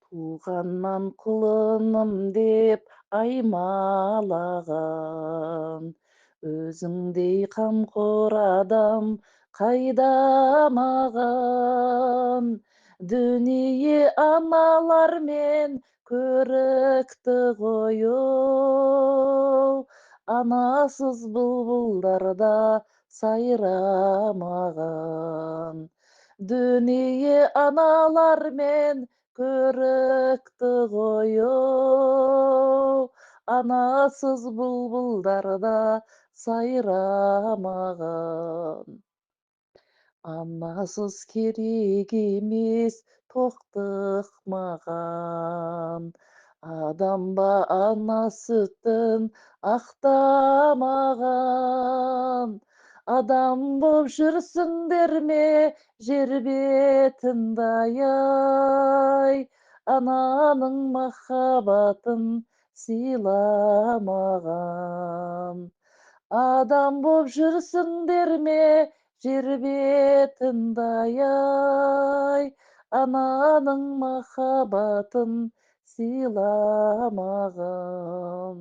Туғаннан құлыным деп аймалаған, өзіңдей қамқор адам қайда маған. Дүние аналармен көрікті ғой оу, анасыз бұлбұлдарда сайрамаған. Дүние аналармен көрікті ғой оу, анасыз бұлбұлдарда сайрамаған. Анасыз керек емес тоқтық маған. Адам ба ана сүтін ақтамаған. Адам боп жүрсіңдер ме жер бетінде ай, ананың махаббатын сыйламаған. Адам боп жүрсіңдер ме жер бетінде ай, ананың махаббатын сыйламаған.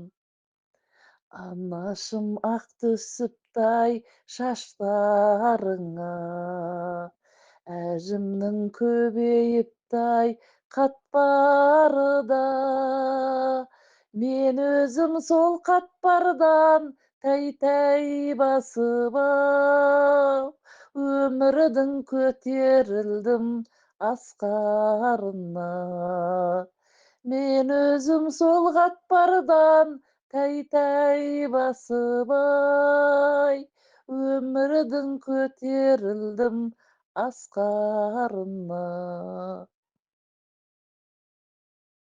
Анашым ақ түсіптай шаштарыңа, әжімнің көбейіптай қатпары да. Мен өзім сол қатпардан тәй-тәй басып ау, өмірдің көтерілдім асқарына. Мен өзім сол қатпардан тәй-тәй басып ай, өмірдің көтерілдім асқарына.